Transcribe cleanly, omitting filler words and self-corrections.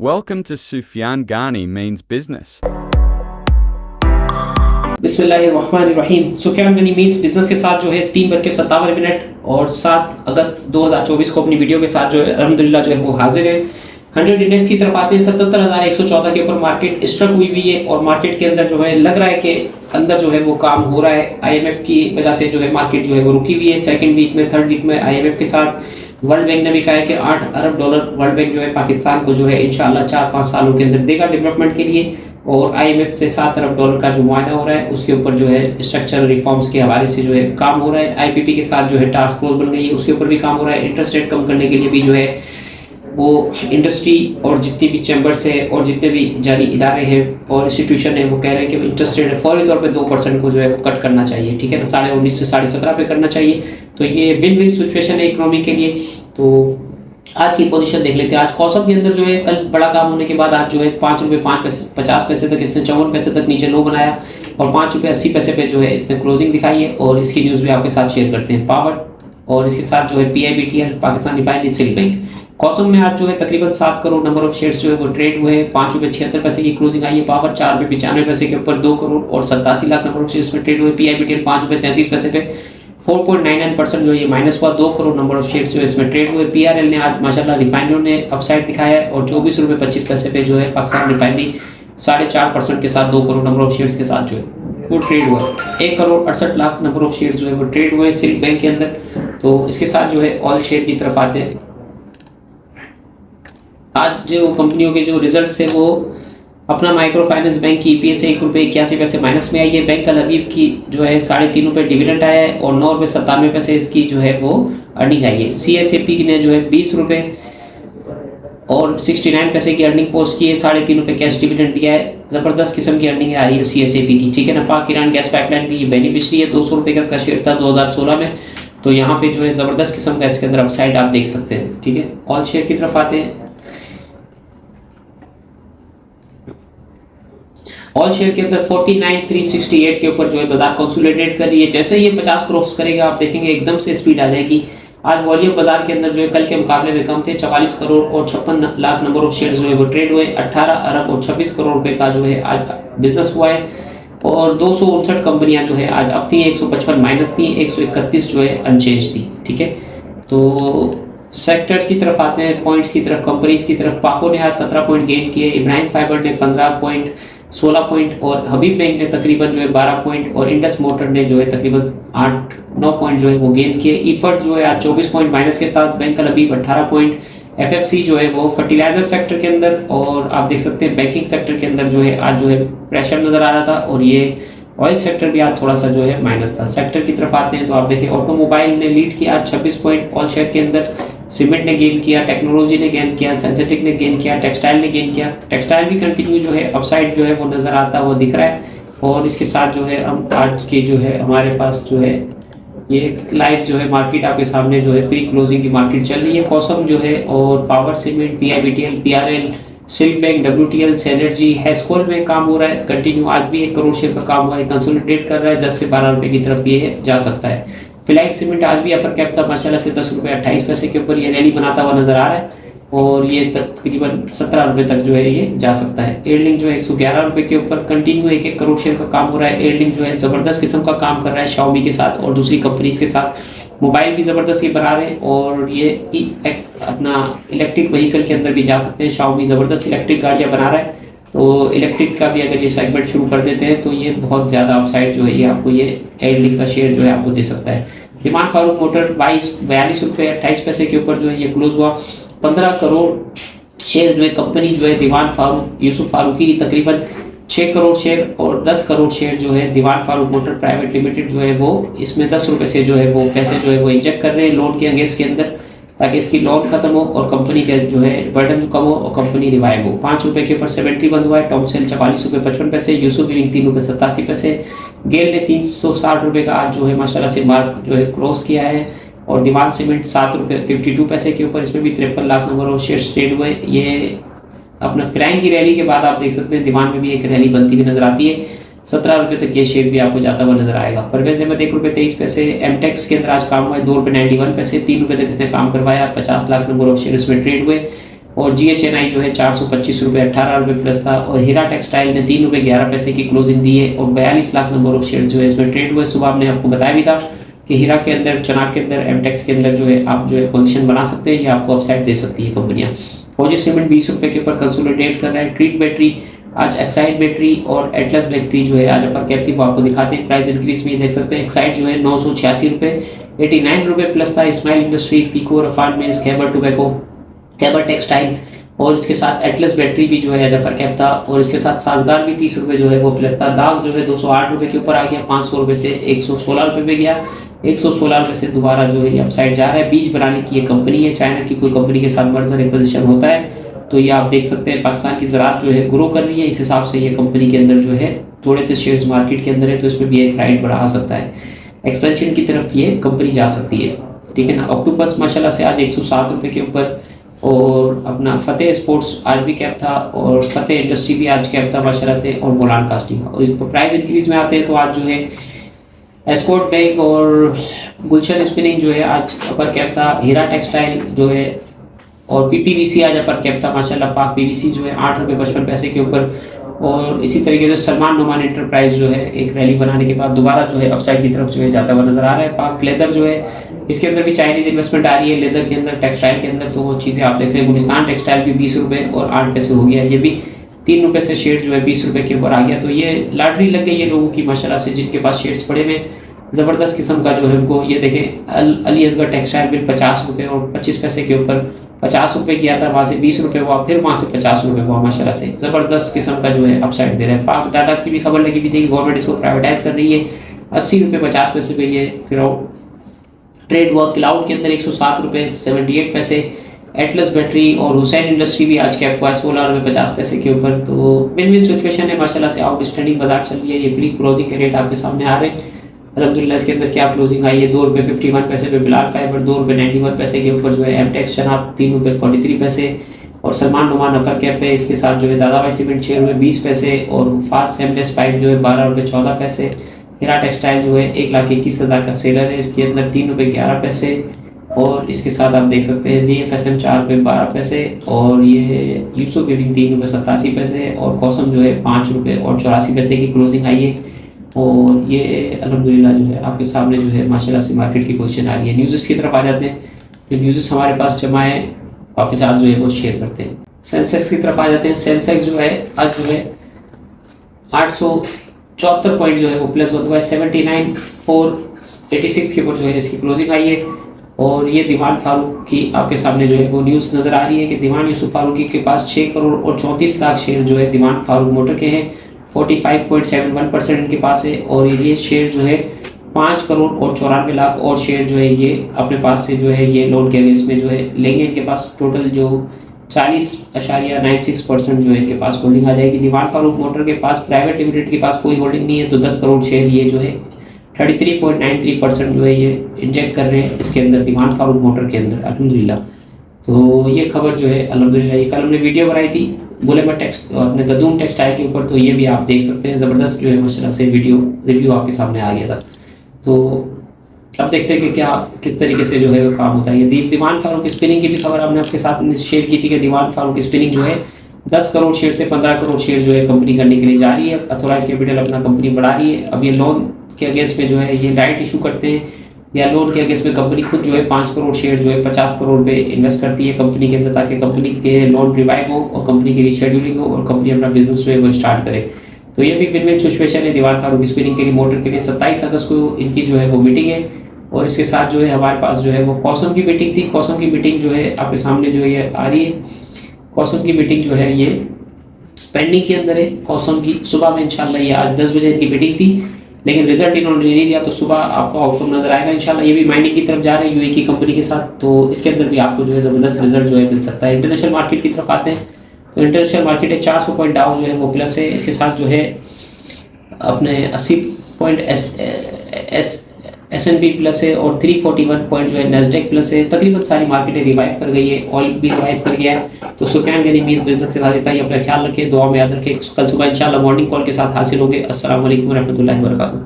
Welcome to Sufyan Ghani Means Business. बिस्मिल्लाहिर्रहमानिर्रहीम। Sufiyan Ghani means business के साथ जो है 3:57 और 7 अगस्त 2024 को अपनी वीडियो के साथ जो है अल्हम्दुलिल्लाह जो है वो हाजिर है। 100 इंडेक्स की तरफ आते हैं। 77,114 के ऊपर मार्केट स्ट्रक हुई हुई है और मार्केट के अंदर जो है लग रहा है कि अंदर जो है वो काम हो रहा है। IMF की वजह से जो है मार्केट जो है वो रुकी हुई है। सेकंड वीक में, थर्ड वीक में IMF के साथ वर्ल्ड बैंक ने भी कहा है कि $8 अरब वर्ल्ड बैंक जो है पाकिस्तान को जो है इंशाल्लाह 4-5 सालों के अंदर देगा डेवलपमेंट के लिए। और IMF से $7 अरब का जो मुआयना हो रहा है उसके ऊपर जो है स्ट्रक्चरल रिफॉर्म्स के हवाले से जो है काम हो रहा है। IPP के साथ जो है टास्क फोर्स बन गई है, उसके ऊपर भी काम हो रहा है। इंटरेस्ट रेट कम करने के लिए भी जो है वो इंडस्ट्री और जितनी भी चैम्बर्स है और जितने भी जारी इदारे हैं और इंस्टीट्यूशन है वो कह रहे हैं कि इंटरेस्ट रेट फौरी तौर पे 2% को जो है कट करना चाहिए, ठीक है ना, 19.5 से 17.5 पे करना चाहिए। तो ये विन विन सिचुएशन है इकोनॉमी के लिए। तो आज की पोजीशन देख लेते हैं। आज कॉसम के अंदर जो है कल बड़ा काम होने के बाद आज जो है ₹5.50 तक इसने 54 पैसे तक नीचे लो बनाया और ₹5.80 पे जो है इसने क्लोजिंग दिखाई है और इसकी न्यूज़ भी आपके साथ शेयर करते हैं। पावर और इसके साथ जो है PIBTL Pakistan refinery silk bank. कॉसम में आज जो है तकरीबन 7 करोड़ नंबर ऑफ शेयर्स जो है वो ट्रेड हुए हैं। ₹5.76 की क्लोजिंग आई है। पावर ₹4.95 के ऊपर 2 करोड़ और 87 लाख नंबर ऑफ शेयर्स में ट्रेड हुए। PIBTL ₹5.33 पे 4.99% जो ये माइनस हुआ। 2 करोड़ नंबर ऑफ शेयर्स जो है इसमें ट्रेड हुए। PRL ने आज माशाल्लाह रिफाइनरों ने अपसाइड दिखाया है और ₹24.25 पे जो है पाकिस्तान रिफाइनरी 4.5% के साथ 2 करोड़ नंबर ऑफ शेयर्स के साथ जो है वो ट्रेड हुआ। 1 crore 68 lakh number of shares जो है वो ट्रेड हुए सिल्क बैंक के अंदर। तो इसके साथ जो है ऑल शेयर की तरफ आते हैं। आज जो कंपनियों के जो रिजल्ट्स है वो अपना माइक्रो फाइनेंस बैंक की EPS ₹1.81 माइनस में आई है। बैंक अल हबीब की जो है ₹3.5 डिविडेंड आया है और ₹9.97 इसकी जो है वो अर्निंग आई है। CSAP ने जो है ₹20 और 69 पैसे की अर्निंग पोस्ट की है। ₹3.5 कैश डिविडेंड दिया है। ज़बरदस्त किस्म की अर्निंग आ रही है CSAP की, ठीक है ना। पाक ईरान गैस पाइपलाइन की बेनिफिशरी है। ₹200 का इसका शेयर था 2016 में। तो यहाँ पे जो है ज़बरदस्त किस्म का इसके अंदर अपसाइड आप देख सकते हैं, ठीक है। ऑल शेयर की तरफ आते हैं। ऑल शेयर के अंदर 49,368 के ऊपर जो है बाजार कंसोलिडेट कर रही है। जैसे ये 50 क्रॉस करेगा आप देखेंगे एकदम से स्पीड आ जाएगी। आज वॉल्यूम बाजार के अंदर जो है कल के मुकाबले में कम थे। 44 करोड़ और 56 लाख नंबर ऑफ शेयर्स जो है वो ट्रेड हुए। 18 अरब और 26 करोड़ रुपए का जो है आज बिजनेस हुआ है और 259 कंपनियां जो है आज अप थी। 155 माइनस थी, 131 जो है अनचेंज थी, ठीक है। तो सेक्टर की तरफ आते हैं, पॉइंट्स की तरफ, कंपनीज की तरफ। पाको ने आज 17 पॉइंट गेन किए। इब्राहिम फाइबर ने 15 पॉइंट, 16 पॉइंट और हबीब बैंक ने तकरीबन जो है 12 पॉइंट और इंडस मोटर ने जो है तकरीबन 8-9 पॉइंट जो है वो गेन किए। इफर्ट जो है आज 24 पॉइंट माइनस के साथ। बैंक अल हबीब 18 पॉइंट। FFC जो है वो फर्टिलाइजर सेक्टर के अंदर और आप देख सकते हैं बैंकिंग सेक्टर के अंदर जो है आज जो है प्रेशर नजर आ रहा था और ये ऑयल सेक्टर भी आज थोड़ा सा जो है माइनस था। सेक्टर की तरफ आते हैं तो आप देखें ऑटोमोबाइल ने लीड किया आज 26 पॉइंट ऑल शेयर के अंदर। सीमेंट ने गेन किया, टेक्नोलॉजी ने गेन किया, सिंथेटिक ने गेन किया, टेक्सटाइल ने गेन किया। टेक्सटाइल भी कंटिन्यू जो है अपसाइड जो है वो नज़र आता है, वो दिख रहा है। और इसके साथ जो है हम आज के जो है हमारे पास जो है ये लाइव जो है मार्केट आपके सामने जो है प्री क्लोजिंग की मार्केट चल रही है। कॉसम जो है और power cement, PIBTL, PRL, silk bank, WTL, सेनर्जी, हेस्कोल में काम हो रहा है कंटिन्यू। आज भी 1 करोड़ शेयर का काम हुआ है, कंसोलिडेट कर रहा है। 10 से 12 रुपए की तरफ ये जा सकता है। फिलाइट सीमेंट आज भी अपर कैप था माशाल्लाह से ₹10.28 के ऊपर ये रैली बनाता हुआ नजर आ रहा है और ये तकरीबन ₹17 तक जो है ये जा सकता है। एयरलिंक जो है ₹111 के ऊपर कंटिन्यू 1 करोड़ शेयर का काम हो रहा है। एयरलिंक जो है जबरदस्त किस्म का काम कर रहा है Xiaomi के साथ और दूसरी कंपनीज के साथ। मोबाइल भी ज़बरदस्त ये बना रहे हैं और ये अपना इलेक्ट्रिक व्हीकल के अंदर भी जा सकते हैं। Xiaomi ज़बरदस्त इलेक्ट्रिक गाड़ियाँ बना रहा है। तो इलेक्ट्रिक का भी अगर ये सेगमेंट शुरू कर देते हैं तो ये बहुत ज़्यादा अपसाइड जो है ये आपको ये एयरलिंक का शेयर जो है आपको दे सकता है। डिमांड फारूक मोटर ₹42.28 के ऊपर जो है ये क्लोज हुआ। 15 करोड़ शेयर जो है कंपनी जो है दीवान फारूक यूसुफ फारूकी की तकरीबन 6 करोड़ शेयर और 10 करोड़ शेयर जो है दीवान फारूक मोटर प्राइवेट लिमिटेड जो है वो इसमें ₹10 से जो है वो पैसे जो है वो इंजेक्ट कर रहे हैं लोन के अगेंस्ट के अंदर ताकि इसकी लोन खत्म हो और कंपनी का जो है बर्डन कम हो और कंपनी रिवाइव हो। ₹5 के ऊपर 70 बंद हुआ है। टॉमसेल ₹44.55, यूसुफ लिविंग ₹3.87, गेल ने ₹360 का आज जो है माशाल्लाह से मार्क जो है क्रॉस किया है और दीवान सीमेंट ₹7.52 के ऊपर इसमें भी 53 lakh number of shares trade हुए। ये अपना फ्लाइंग की रैली के बाद आप देख सकते हैं दीवान में भी एक रैली बनती हुई नजर आती है। ₹17 तक ये शेयर भी आपको जाता हुआ नजर आएगा। परवेज अहमद ₹1.23, एमटेक्स के अंदर आज काम हुआ है ₹2.91, ₹3 तक इसने काम करवाया। 50 लाख नंबर ऑफ शेयर इसमें ट्रेड हुए। और GHNI जो है 425 रुपये 18 रुपये प्लस था। और हीरा टेक्सटाइल ने 3 रुपये 11 पैसे की क्लोजिंग दी है और 42 लाख नंबर ऑफ शेयर जो है इसमें ट्रेड हुए। सुबह हमने आपको बताया भी था कि हीरा के अंदर, चनाब के अंदर, एमटेक्स के अंदर जो है आप जो है पोजीशन बना सकते हैं, या आपको अपसाइड दे सकती है कंपनियां। फौजी सीमेंट 20 रुपये के ऊपर कंसोलिडेट कर रहा है। ट्रीट बैटरी आज, एक्साइड बैटरी और एटलस बैटरी जो है आज अपर कैप थी, वो आपको दिखाते हैं। प्राइस इंक्रीज में देख सकते हैं। एक्साइड जो है 986 रुपये 89 रुपये प्लस था। स्माइल इंडस्ट्री, पीको, Rafhan mills, Khyber tobacco, Khyber textile और इसके साथ एटलस बैटरी भी जो है आज अपर कैप था। और इसके साथ साजगार भी 30 रुपये जो है वो प्लस था। दाग जो है 208 रुपये के ऊपर आ गया, 500 रुपये से 116 रुपये पे गया। 116 रुपये से दोबारा जो है ये अपसाइड जा रहा है। बीज बनाने की ये कंपनी है, चाइना की कोई कंपनी के साथ मर्जर एक्विजिशन होता है तो ये आप देख सकते हैं। पाकिस्तान की ज़राअत जो है ग्रो कर रही है, इस हिसाब से ये कंपनी के अंदर जो है थोड़े से शेयर्स मार्केट के अंदर है, तो इसमें भी एक राइट बढ़ा सकता है। एक्सपेंशन की तरफ ये कंपनी जा सकती है, ठीक है ना। ऑक्टोपस माशाल्लाह से आज 107 रुपये के ऊपर। और अपना फतेह स्पोर्ट्स आज भी कैप था और फतेह इंडस्ट्री भी आज कैप था माशाल्लाह से, और मोलान कास्टिंग। और प्राइस इंक्रीज में आते हैं तो आज जो है एस्कॉर्ट बैंक और गुलशन स्पिनिंग जो है आज अपर कैप था। हीरा टेक्सटाइल जो है और PPVC आज अपर कैप था माशाल्लाह। पाक PVC जो है 8 रुपये 55 पैसे के ऊपर। और इसी तरीके से सलमान नुमान एंटरप्राइज जो है एक रैली बनाने के बाद दोबारा जो है अपसाइड की तरफ जो है जाता हुआ नजर आ रहा है। पाक लेदर जो है इसके अंदर भी चाइनीज इन्वेस्टमेंट आ रही है, लेदर के अंदर, टेक्सटाइल के अंदर, तो वो चीज़ें आप देख रहे हैं। गुलिस्तान टेक्सटाइल भी 20 रुपये और 8 पैसे हो गया, ये भी 3 रुपये से शेयर जो है 20 रुपये के ऊपर आ गया। तो ये लॉटरी लग गई है लोगों की माशाल्लाह से, जिनके पास शेयर्स पड़े हुए ज़बरदस्त किस्म का जो है उनको। ये देखें अली असगर टेक्सटाइल बिल 50 रुपये और 25 पैसे के ऊपर 50 रुपये किया था, वहाँ से 20 रुपये हुआ, फिर वहाँ से 50 रुपये हुआ माशाल्लाह से। ज़बरदस्त किस्म का जो है अपसाइड दे रहा है। पाक डाटा की भी खबर लगी हुई थी कि गवर्नमेंट इसको प्राइवेटाइज कर रही है। 80 रुपये 50 पैसे पे ये ट्रेड हुआ। क्लाउड के अंदर 107 रुपये 78 पैसे। एटलस बैटरी और हुसैन इंडस्ट्री भी आज कैप हुआ है 16 रुपये 50 पैसे के ऊपर। तो विन विन सिचुएशन है माशाल्लाह से। आउटस्टैंडिंग बाजार चल रही है। ये प्री क्लोजिंग के रेट आपके सामने आ रहे हैं अलहमदुलिल्लाह। इसके अंदर क्या क्लोजिंग आई है, 2 रुपये 51 पैसे पे बिलाल फाइबर, 2 रुपये 91 पैसे के ऊपर जो है एमटेक्स शनाब 3 रुपये 43 पैसे और सलमान नुमान अपर कैप है। इसके साथ जो है दादा भाई सीमेंट 6 रुपये 20 पैसे और फास्ट सेमलेस पाइप जो है 12 रुपये 14 पैसे। हीरा टेक्सटाइल जो है 1,21,000 का सेलर है, इसके अंदर 3 रुपये 11 पैसे। और इसके साथ आप देख सकते हैं DFSM 4 रुपये 12 पैसे और ये यूसुफ गिविंग 3 रुपये 87 पैसे और कौसम जो है 5 रुपये और 84 पैसे की क्लोजिंग आई है। और ये अल्हम्दुलिल्लाह जो है आपके सामने जो है माशाल्लाह से मार्केट की पोजीशन आ रही है। न्यूज़ की तरफ आ जाते हैं। जो न्यूज़ हमारे पास जमा है आपके साथ जो है वो शेयर करते हैं। सेंसेक्स की तरफ आ जाते हैं। सेंसेक्स जो है आज जो है 874 पॉइंट जो है वो प्लस हुआ है। 79,486 के ऊपर जो है इसकी क्लोजिंग आई है। और ये दीवान फारूक की आपके सामने जो है वो न्यूज़ नज़र आ रही है कि दीवान यूसुफ फारूकी के पास 6 करोड़ और 34 लाख शेयर जो है दीवान फारूक मोटर के हैं। 45.71% इनके पास है। और ये शेयर जो है 5 करोड़ और 94 लाख और शेयर जो है ये अपने पास से जो है ये लोन के अगेंस्ट में जो है लेंगे। इनके पास टोटल जो 40.96% जो है इनके पास होल्डिंग आ जाएगी। दीवान फारूक मोटर के पास प्राइवेट लिमिटेड के पास कोई होल्डिंग नहीं है, तो 10 करोड़ शेयर ये जो है 33.93% जो है ये इंजेक्ट कर रहे हैं इसके अंदर दीवान फारूक मोटर के अंदर अल्हम्दुलिल्लाह। तो ये खबर जो है अल्हम्दुलिल्लाह, ये कल हमने वीडियो बनाई थी गुलेमा टेक्स्ट अपने गदूम टेक्सटाइल के ऊपर, तो ये भी आप देख सकते हैं। ज़बरदस्त जो है माशाल्लाह से वीडियो रिव्यू आपके सामने आ गया था। तो अब देखते हैं कि क्या किस तरीके से जो है वो काम होता है। ये दीवान फारूक स्पिनिंग की भी खबर हमने आपके साथ शेयर की थी कि दीवान फारूक स्पिनिंग जो है 10 करोड़ शेयर से 15 करोड़ शेयर जो है कंपनी करने के लिए जा रही है। अथोराइज कैपिटल अपना कंपनी बढ़ा रही है। अब ये लोन के अगेंस्ट में जो है ये राइट इशू करते हैं या लोन के अगेंस्ट में कंपनी खुद जो है 5 करोड़ शेयर जो है 50 करोड़ पे इन्वेस्ट करती है कंपनी के अंदर, ताकि कंपनी के लोन रिवाइव हो और कंपनी की रीशेड्यूलिंग हो और कंपनी अपना बिजनेस जो है वो स्टार्ट करे। तो ये भी विन विन सिचुएशन है दीवान फारूक स्पिनिंग के लिए मोटर के लिए। 27 अगस्त को इनकी जो है वो मीटिंग है और इसके साथ जो है हमारे पास जो है वो कौसम की मीटिंग थी। कौसम की मीटिंग जो है आपके सामने जो है ये आ रही है। कौसम की मीटिंग जो है ये पेंडिंग के अंदर है। कौसम की सुबह में इंशाल्लाह ये आज 10 बजे इनकी मीटिंग थी, लेकिन रिजल्ट इन्होंने नहीं दिया, तो सुबह आपको आउटकम नजर आएगा इंशाल्लाह। ये भी माइनिंग की तरफ जा रहे हैं यूएई की कंपनी के साथ, तो इसके अंदर भी आपको जो है ज़बरदस्त रिजल्ट जो है मिल सकता है। इंटरनेशनल मार्केट की तरफ आते हैं तो इंटरनेशनल मार्केट है 400 पॉइंट डाउ जो है वो प्लस है। इसके साथ जो है अपने 80 पॉइंट S&P प्लस है और 341 पॉइंट जो है नेस्डेक प्लस है। तकरीबन सारी मार्केटें रिवाइव कर गई है, ऑयल भी रिवाइव कर गया है। तो सुफियान गनी भी इस बिजनेस के साथ रहता है। अपना ख्याल रखें, दुआ में याद रखें। कल सुबह इंशाल्लाह मॉर्निंग कॉल के साथ हासिल होंगे। अस्सलाम वालेकुम रहमतुल्लाहि व बरकातुहू।